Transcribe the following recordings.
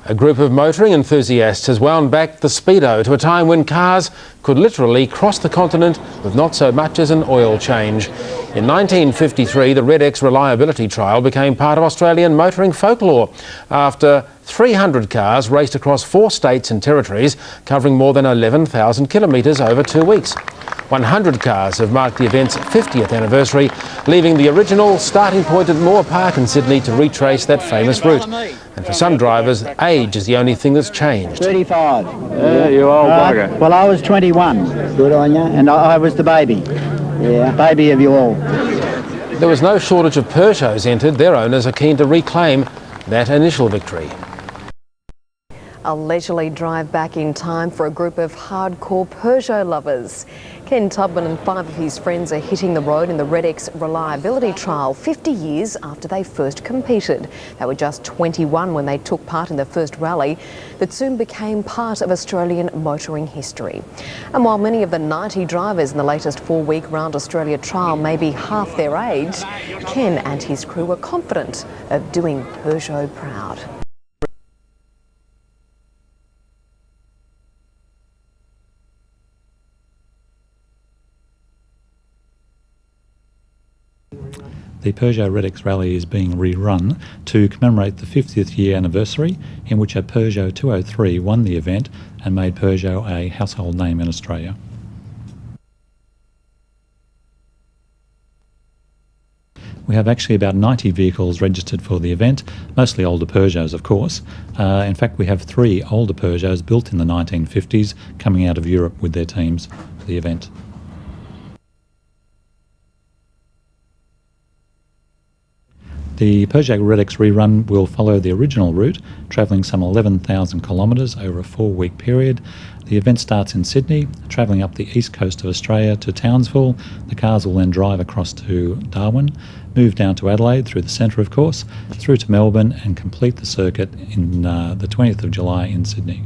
A group of motoring enthusiasts has wound back the Speedo to a time when cars could literally cross the continent with not so much as an oil change. In 1953, the Redex reliability trial became part of Australian motoring folklore after 300 cars raced across 4 states and territories, covering more than 11,000 kilometres over 2 weeks. 100 cars have marked the event's 50th anniversary, leaving the original starting point at Moore Park in Sydney to retrace that famous route. And for some drivers, age is the only thing that's changed. 35. You old bugger. Well, I was 21. Good on you. And I was the baby. Yeah, baby of you all. There was no shortage of Peugeots entered. Their owners are keen to reclaim that initial victory. A leisurely drive back in time for a group of hardcore Peugeot lovers. Ken Tubman and 5 of his friends are hitting the road in the Redex reliability trial 50 years after they first competed. They were just 21 when they took part in the first rally that soon became part of Australian motoring history. And while many of the 90 drivers in the latest 4-week Round Australia trial may be half their age, Ken and his crew were confident of doing Peugeot proud. The Peugeot Redex Rally is being rerun to commemorate the 50th year anniversary, in which a Peugeot 203 won the event and made Peugeot a household name in Australia. We have actually about 90 vehicles registered for the event, mostly older Peugeots of course. In fact, we have 3 older Peugeots built in the 1950s coming out of Europe with their teams for the event. The Peugeot Redex rerun will follow the original route, travelling some 11,000 kilometres over a 4-week period. The event starts in Sydney, travelling up the east coast of Australia to Townsville. The cars will then drive across to Darwin, move down to Adelaide through the centre of course, through to Melbourne and complete the circuit in the 20th of July in Sydney.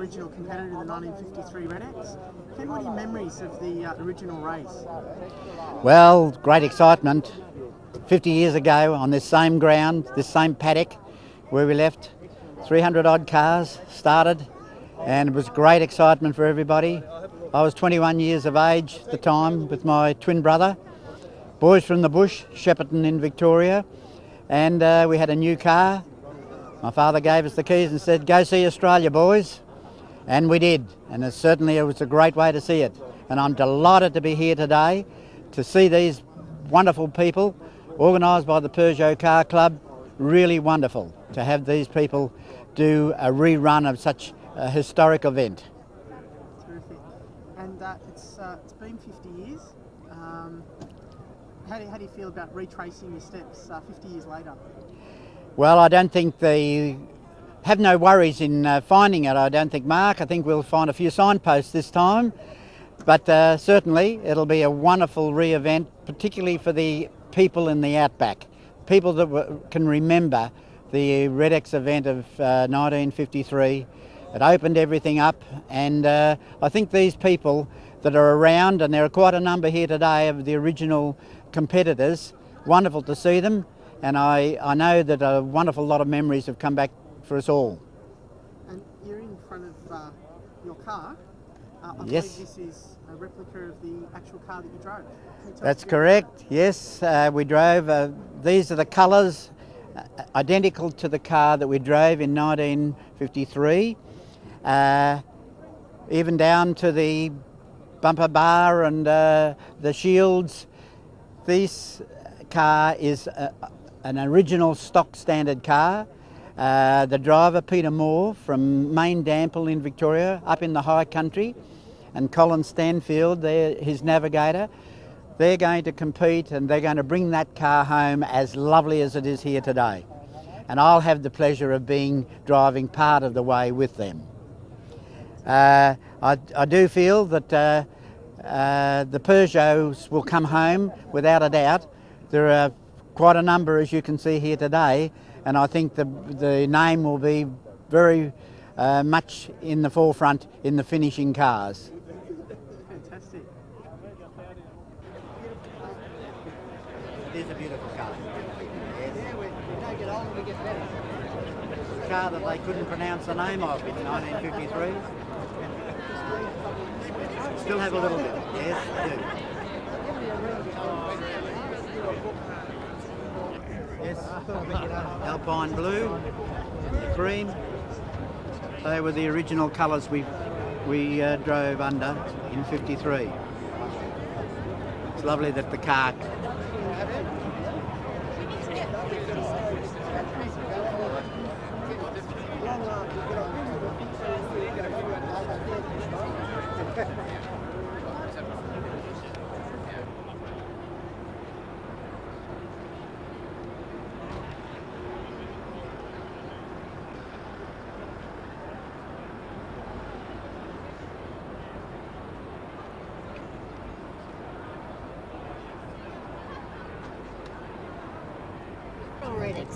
original competitor in the 1953 Redex. Ken, what are your memories of the original race? Well, great excitement. 50 years ago on this same ground, this same paddock where we left, 300 odd cars started, and it was great excitement for everybody. I was 21 years of age at the time with my twin brother, boys from the bush, Shepparton in Victoria, and we had a new car. My father gave us the keys and said, "Go see Australia, boys," and we did, and it was a great way to see it. And I'm delighted to be here today to see these wonderful people organised by the Peugeot Car Club. Really wonderful to have these people do a rerun of such a historic event. Terrific. And it's been 50 years. How do you feel about retracing your steps 50 years later? Well, I don't think they have no worries in finding it, I don't think, Mark. I think we'll find a few signposts this time. But certainly it'll be a wonderful re-event, particularly for the people in the outback, people that can remember the Redex event of 1953. It opened everything up, and I think these people that are around, and there are quite a number here today of the original competitors, wonderful to see them, and I know that a wonderful lot of memories have come back for us all. And you're in front of your car. I Yes. believe this is a replica of the actual car that you drove. Can you tell That's us a bit correct, yes. We drove, these are the colours identical to the car that we drove in 1953, even down to the bumper bar and the shields. This car is an original stock standard car. The driver, Peter Moore from Main Dample in Victoria, up in the high country, and Colin Stanfield, his navigator. They're going to compete and they're going to bring that car home as lovely as it is here today. And I'll have the pleasure of driving part of the way with them. I do feel that the Peugeots will come home without a doubt. There are quite a number, as you can see here today, and I think the name will be very much in the forefront in the finishing cars. Fantastic. It is a beautiful car. Yes. We don't get older, we get better. It's a car that they couldn't pronounce the name of in 1953. Still have a little bit, yes, I do. Yes, Alpine blue, the cream. They were the original colours we drove under in 53. It's lovely that the car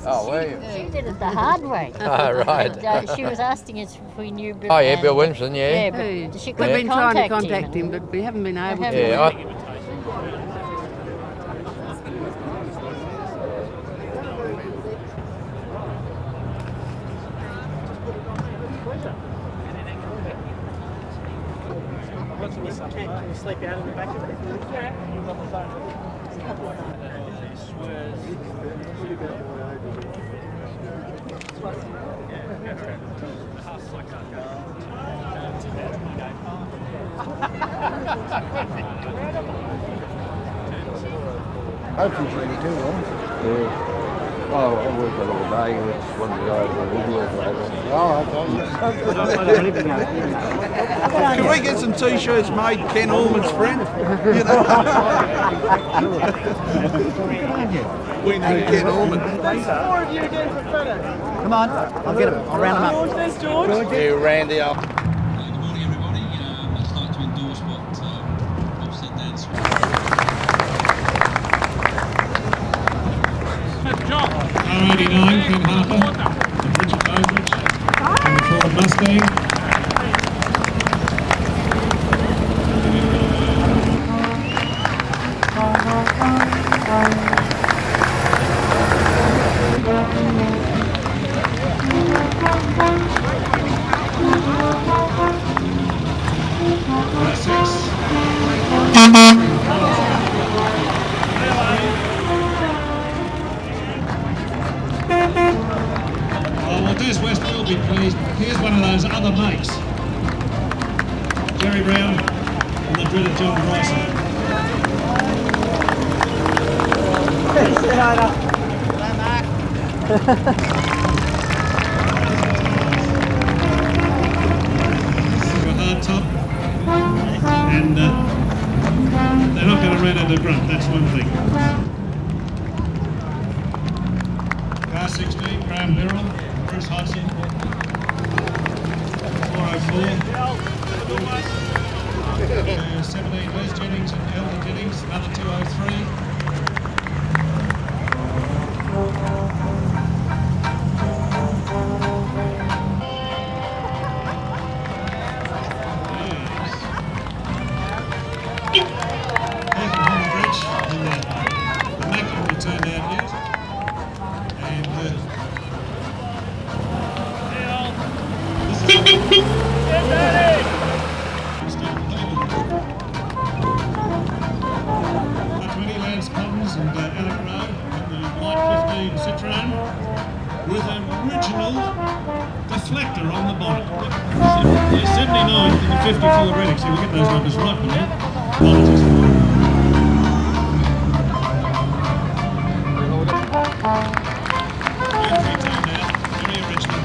Oh, were you? She did it the hard way. Oh, right. And, she was asking us if we knew Bill. Oh, yeah, Bill Williamson, yeah. Yeah, but she We've couldn't been trying to contact contact him, but we haven't been able to. Yeah, Can you sleep out in the back of it? Hopefully it's really too long. yeah. Oh, I worked a all day with one of the guys who worked over. Can we get some t-shirts made Ken Allman's friend? You know? We need Ken Allman. There's four of you again for a photo. Come on, I'll get him. I'll round him up. George, there's George. Yeah, Randy, Good morning, everybody. I'd like to endorse what Bob said there. R89, Ken Harper, and Richard Bowdridge, and the Ford Mustang. Jerry Brown and the dreaded John Bryson. A hard top, and they're not going to run out of grunt, that's one thing. Car 16, Graham Birrell, Bruce Hodgson, 404, 17, Les Jennings and Elder Jennings, another 203. With an original deflector on the bonnet. There's 79 and the 50 for the Redex. We'll get those numbers right, will you? Apologies. Very original.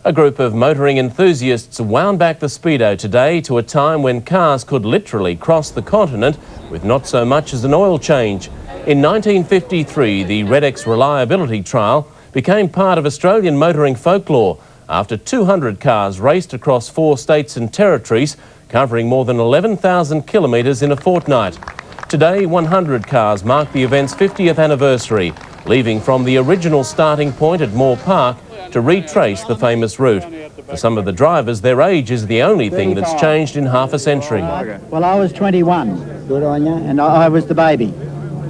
A group of motoring enthusiasts wound back the speedo today to a time when cars could literally cross the continent with not so much as an oil change. In 1953, the Redex reliability trial became part of Australian motoring folklore after 200 cars raced across 4 states and territories, covering more than 11,000 kilometres in a fortnight. Today, 100 cars mark the event's 50th anniversary, leaving from the original starting point at Moore Park to retrace the famous route. For some of the drivers, their age is the only thing that's changed in half a century. Well, I was 21. Good on you. And I was the baby.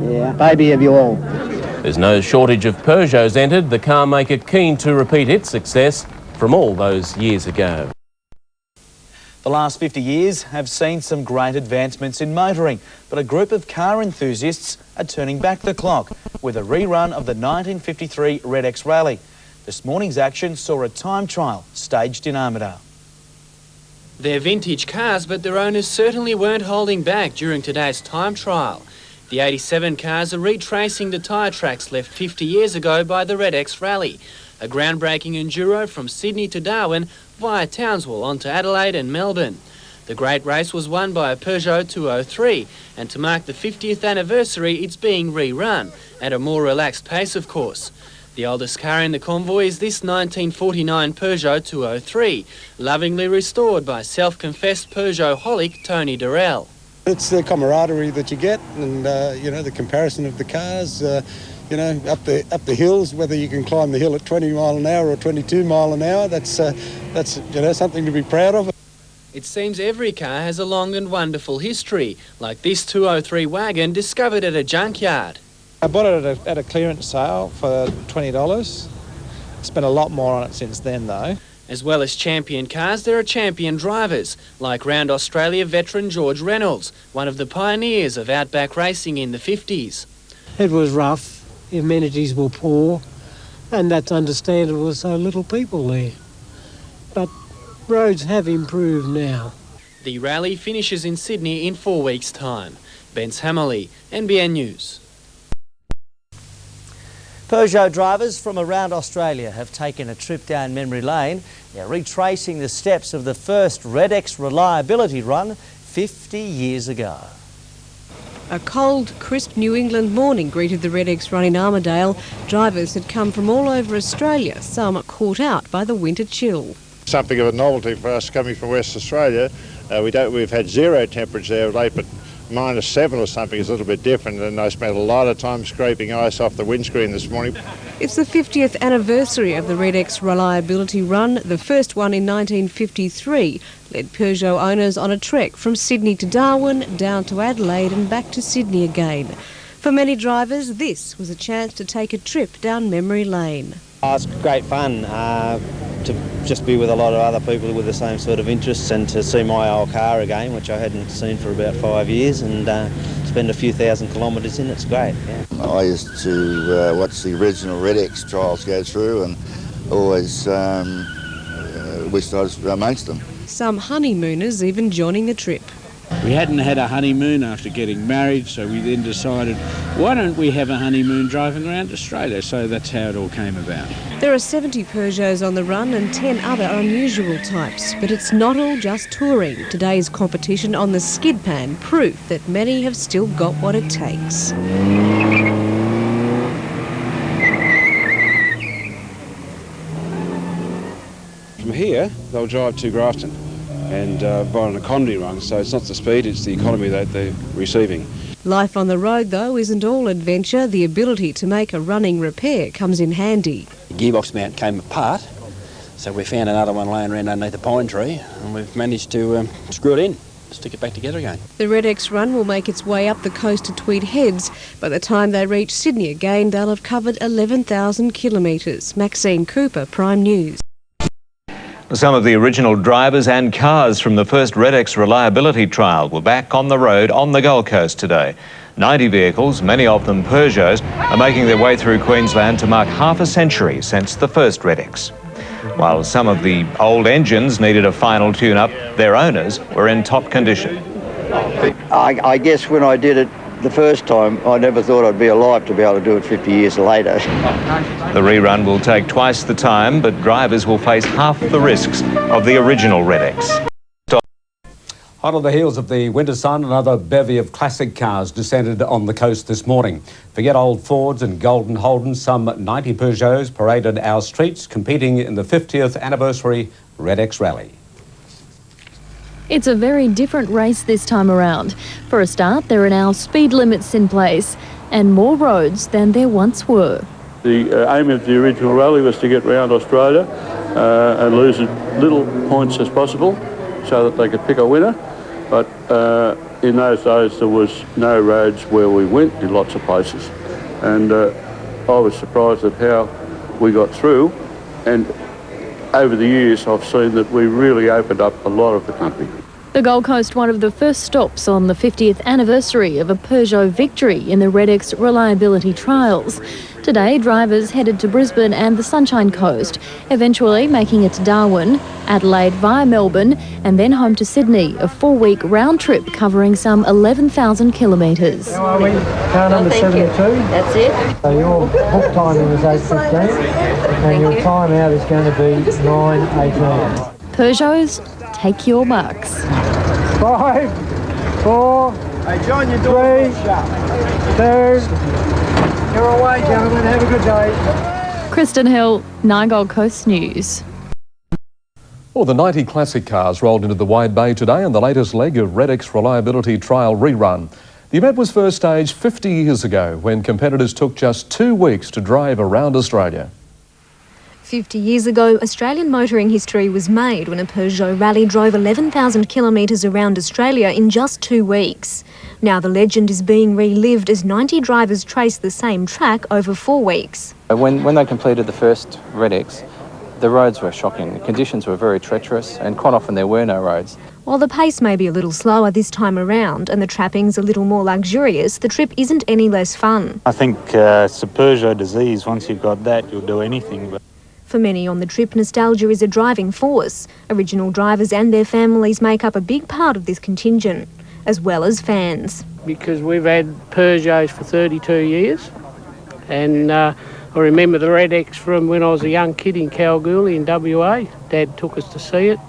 Yeah, baby of you all. There's no shortage of Peugeots entered, the car maker keen to repeat its success from all those years ago. The last 50 years have seen some great advancements in motoring, but a group of car enthusiasts are turning back the clock with a rerun of the 1953 Redex Rally. This morning's action saw a time trial staged in Armidale. They're vintage cars, but their owners certainly weren't holding back during today's time trial. The 87 cars are retracing the tyre tracks left 50 years ago by the Redex Rally, a groundbreaking enduro from Sydney to Darwin via Townsville on to Adelaide and Melbourne. The great race was won by a Peugeot 203, and to mark the 50th anniversary, it's being rerun, at a more relaxed pace, of course. The oldest car in the convoy is this 1949 Peugeot 203, lovingly restored by self-confessed Peugeot-holic Tony Durrell. It's the camaraderie that you get, and you know, the comparison of the cars. You know, up the hills, whether you can climb the hill at 20 mile an hour or 22 mile an hour, that's you know, something to be proud of. It seems every car has a long and wonderful history, like this 203 wagon discovered at a junkyard. I bought it at a clearance sale for $20. Spent a lot more on it since then, though. As well as champion cars, there are champion drivers, like Round Australia veteran George Reynolds, one of the pioneers of outback racing in the 50s. It was rough, amenities were poor, and that's understandable with so little people there. But roads have improved now. The rally finishes in Sydney in 4 weeks' time. Ben's Hammerley, NBN News. Peugeot drivers from around Australia have taken a trip down memory lane. They're retracing the steps of the first Redex reliability run 50 years ago. A cold, crisp New England morning greeted the Redex run in Armidale. Drivers had come from all over Australia, some caught out by the winter chill. Something of a novelty for us coming from West Australia. We've had 0 temperature there of late, but -7 or something is a little bit different, and I spent a lot of time scraping ice off the windscreen this morning. It's the 50th anniversary of the Redex reliability run. The first one in 1953 led Peugeot owners on a trek from Sydney to Darwin, down to Adelaide and back to Sydney again. For many drivers, this was a chance to take a trip down memory lane. Oh, it's great fun to just be with a lot of other people with the same sort of interests and to see my old car again, which I hadn't seen for about 5 years, and spend a few thousand kilometres in. It's great. Yeah. I used to watch the original Redex trials go through and always wished I was amongst them. Some honeymooners even joining the trip. We hadn't had a honeymoon after getting married, so we then decided, why don't we have a honeymoon driving around Australia? So that's how it all came about. There are 70 Peugeots on the run and 10 other unusual types, but it's not all just touring. Today's competition on the skid pan, proof that many have still got what it takes. From here, they'll drive to Grafton and by an economy run, so it's not the speed, it's the economy that they're receiving. Life on the road, though, isn't all adventure. The ability to make a running repair comes in handy. The gearbox mount came apart, so we found another one laying around underneath a pine tree, and we've managed to screw it in, stick it back together again. The Redex run will make its way up the coast to Tweed Heads. By the time they reach Sydney again, they'll have covered 11,000 kilometres. Maxine Cooper, Prime News. Some of the original drivers and cars from the first Redex reliability trial were back on the road on the Gold Coast today. 90 vehicles, many of them Peugeots, are making their way through Queensland to mark half a century since the first Redex. While some of the old engines needed a final tune-up, their owners were in top condition. I guess when I did it the first time, I never thought I'd be alive to be able to do it 50 years later. The rerun will take twice the time, but drivers will face half the risks of the original Redex. Hot on the heels of the winter sun, another bevy of classic cars descended on the coast this morning. Forget old Fords and golden Holdens, some 90 Peugeots paraded our streets, competing in the 50th anniversary Redex Rally. It's a very different race this time around. For a start, there are now speed limits in place and more roads than there once were. The aim of the original rally was to get round Australia and lose as little points as possible so that they could pick a winner. But in those days there was no roads where we went in lots of places. And I was surprised at how we got through, and over the years I've seen that we really opened up a lot of the country. The Gold Coast, one of the first stops on the 50th anniversary of a Peugeot victory in the Redex reliability trials. Today, drivers headed to Brisbane and the Sunshine Coast, eventually making it to Darwin, Adelaide via Melbourne, and then home to Sydney, a 4-week round trip covering some 11,000 kilometres. How are we? Car number 72. That's it. So your book timing was 8:15, and your time out is going to be 9:18. Peugeots, take your marks. 5, 4, Hey John, you're 3, 2, you're away, gentlemen. Have a good day. Kristen Hill, 9 Gold Coast News. Well, the 90 classic cars rolled into the Wide Bay today in the latest leg of Redex Reliability Trial Rerun. The event was first staged 50 years ago when competitors took just 2 weeks to drive around Australia. 50 years ago, Australian motoring history was made when a Peugeot Rally drove 11,000 kilometres around Australia in just 2 weeks. Now the legend is being relived as 90 drivers traced the same track over 4 weeks. When they completed the first Redex, the roads were shocking. The conditions were very treacherous, and quite often there were no roads. While the pace may be a little slower this time around and the trappings a little more luxurious, the trip isn't any less fun. I think it's a Peugeot disease. Once you've got that, you'll do anything. But for many on the trip, nostalgia is a driving force. Original drivers and their families make up a big part of this contingent, as well as fans. Because we've had Peugeots for 32 years, and I remember the Redex from when I was a young kid in Kalgoorlie in WA. Dad took us to see it.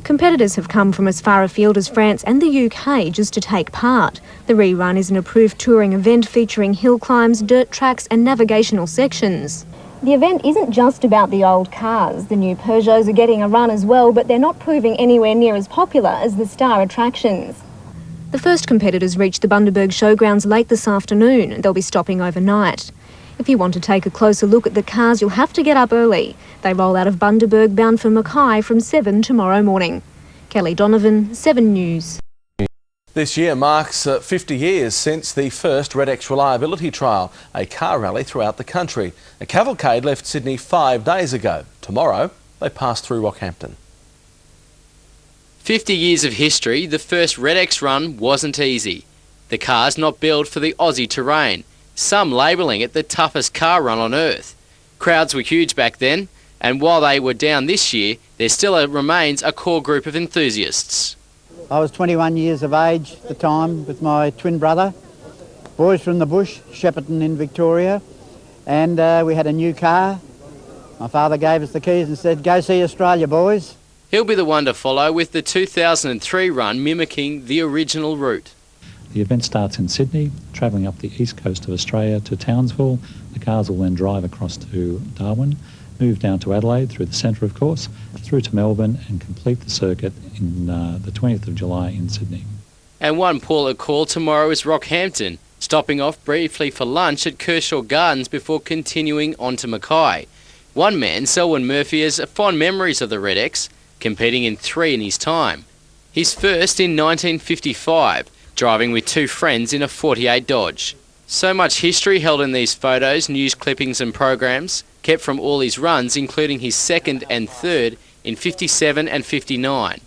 Competitors have come from as far afield as France and the UK just to take part. The rerun is an approved touring event featuring hill climbs, dirt tracks and navigational sections. The event isn't just about the old cars. The new Peugeots are getting a run as well, but they're not proving anywhere near as popular as the star attractions. The first competitors reached the Bundaberg Showgrounds late this afternoon. They'll be stopping overnight. If you want to take a closer look at the cars, you'll have to get up early. They roll out of Bundaberg bound for Mackay from 7 tomorrow morning. Kelly Donovan, 7 News. This year marks 50 years since the first Redex Reliability Trial, a car rally throughout the country. A cavalcade left Sydney 5 days ago. Tomorrow, they pass through Rockhampton. 50 years of history, the first Redex run wasn't easy. The car's not built for the Aussie terrain, some labelling it the toughest car run on earth. Crowds were huge back then, and while they were down this year, there still remains a core group of enthusiasts. I was 21 years of age at the time with my twin brother, boys from the bush, Shepparton in Victoria, and we had a new car. My father gave us the keys and said, "Go see Australia, boys." He'll be the one to follow with the 2003 run mimicking the original route. The event starts in Sydney, travelling up the east coast of Australia to Townsville. The cars will then drive across to Darwin, move down to Adelaide through the centre of course, through to Melbourne and complete the circuit in the 20th of July in Sydney. And one port of call tomorrow is Rockhampton, stopping off briefly for lunch at Kershaw Gardens before continuing on to Mackay. One man, Selwyn Murphy, has fond memories of the Redex, competing in 3 in his time. His first in 1955, driving with 2 friends in a 48 Dodge. So much history held in these photos, news clippings and programs, kept from all his runs, including his second and third in 57 and 59.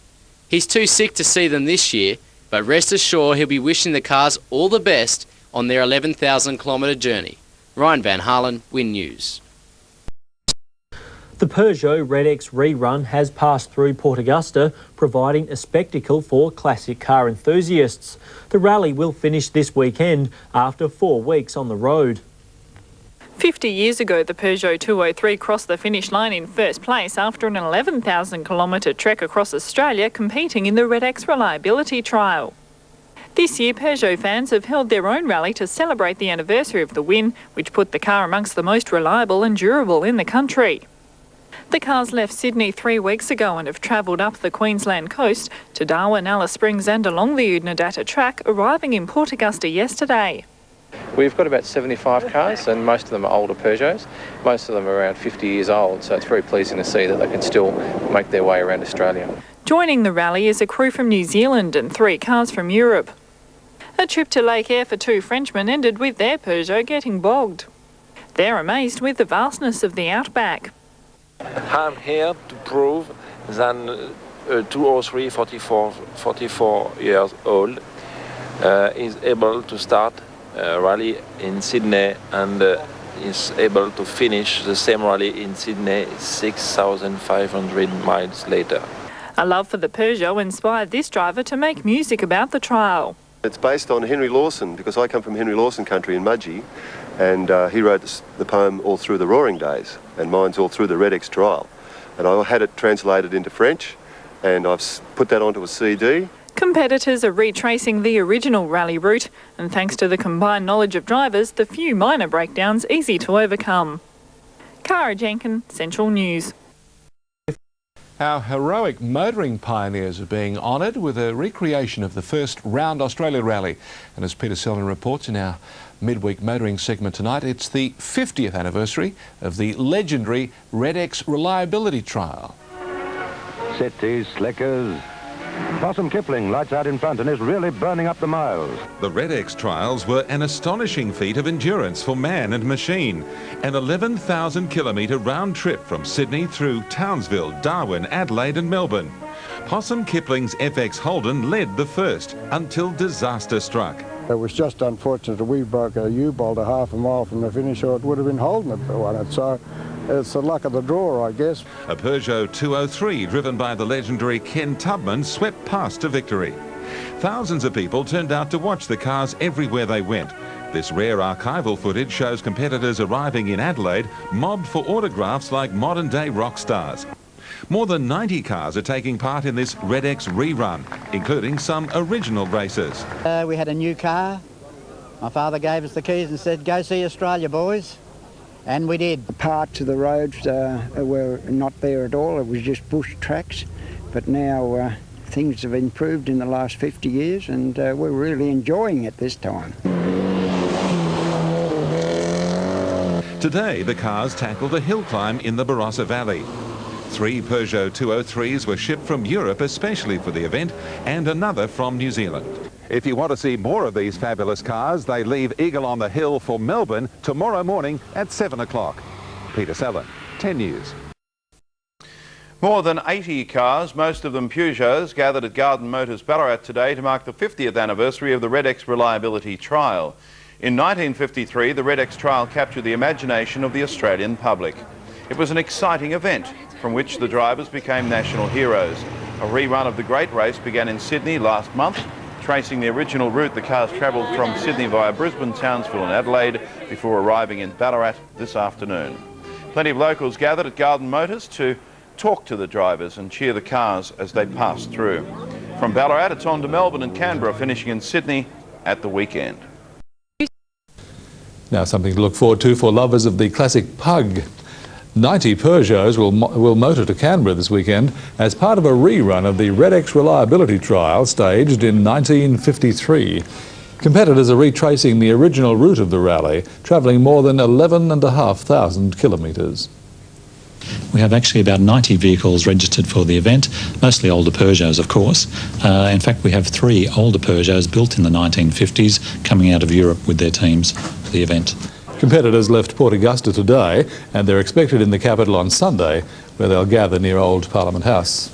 He's too sick to see them this year, but rest assured he'll be wishing the cars all the best on their 11,000 kilometre journey. Ryan Van Harlen, Win News. The Peugeot Redex rerun has passed through Port Augusta, providing a spectacle for classic car enthusiasts. The rally will finish this weekend after 4 weeks on the road. 50 years ago, the Peugeot 203 crossed the finish line in first place after an 11,000 kilometre trek across Australia competing in the Redex Reliability Trial. This year, Peugeot fans have held their own rally to celebrate the anniversary of the win, which put the car amongst the most reliable and durable in the country. The cars left Sydney 3 weeks ago and have travelled up the Queensland coast to Darwin, Alice Springs and along the Udnadatta track, arriving in Port Augusta yesterday. We've got about 75 cars and most of them are older Peugeots. Most of them are around 50 years old, so it's very pleasing to see that they can still make their way around Australia. Joining the rally is a crew from New Zealand and 3 cars from Europe. A trip to Lake Eyre for 2 Frenchmen ended with their Peugeot getting bogged. They're amazed with the vastness of the outback. I'm here to prove that a 203 44 years old is able to start a rally in Sydney and is able to finish the same rally in Sydney 6,500 miles later. A love for the Peugeot inspired this driver to make music about the trial. It's based on Henry Lawson, because I come from Henry Lawson country in Mudgee, and he wrote the poem all through the Roaring Days, and mine's all through the Redex trial. And I had it translated into French, and I've put that onto a CD. Competitors are retracing the original rally route, and thanks to the combined knowledge of drivers, the few minor breakdowns easy to overcome. Cara Jenkin, Central News. Our heroic motoring pioneers are being honoured with a recreation of the first Round Australia Rally. And as Peter Selden reports in our midweek motoring segment tonight, it's the 50th anniversary of the legendary Redex Reliability Trial. Cities, slickers. Possum Kipling lights out in front and is really burning up the miles. The Redex trials were an astonishing feat of endurance for man and machine. An 11,000 kilometre round trip from Sydney through Townsville, Darwin, Adelaide and Melbourne. Possum Kipling's FX Holden led the first until disaster struck. It was just unfortunate that we broke a U-bolt a half a mile from the finish, or it would have been Holden that won it. So it's the luck of the draw, I guess. A Peugeot 203 driven by the legendary Ken Tubman swept past to victory. Thousands of people turned out to watch the cars everywhere they went. This rare archival footage shows competitors arriving in Adelaide mobbed for autographs like modern-day rock stars. More than 90 cars are taking part in this Redex rerun, including some original races. We had a new car. My father gave us the keys and said, "Go see Australia, boys." And we did. Parts of the roads were not there at all. It was just bush tracks. But now things have improved in the last 50 years and we're really enjoying it this time. Today, the cars tackled a hill climb in the Barossa Valley. 3 Peugeot 203s were shipped from Europe especially for the event, and another from New Zealand. If you want to see more of these fabulous cars, they leave Eagle on the Hill for Melbourne tomorrow morning at 7 o'clock. Peter Sellen, 10 News. More than 80 cars, most of them Peugeots, gathered at Garden Motors Ballarat today to mark the 50th anniversary of the Redex Reliability Trial. In 1953, the Redex trial captured the imagination of the Australian public. It was an exciting event from which the drivers became national heroes. A rerun of the great race began in Sydney last month, tracing the original route the cars travelled from Sydney via Brisbane, Townsville and Adelaide before arriving in Ballarat this afternoon. Plenty of locals gathered at Garden Motors to talk to the drivers and cheer the cars as they passed through. From Ballarat, it's on to Melbourne and Canberra, finishing in Sydney at the weekend. Now something to look forward to for lovers of the classic Pug. 90 Peugeots will motor to Canberra this weekend as part of a rerun of the Redex Reliability Trial staged in 1953. Competitors are retracing the original route of the rally, travelling more than 11,500 kilometres. We have actually about 90 vehicles registered for the event, mostly older Peugeots, of course. In fact, we have 3 older Peugeots built in the 1950s coming out of Europe with their teams for the event. Competitors left Port Augusta today and they're expected in the capital on Sunday, where they'll gather near Old Parliament House.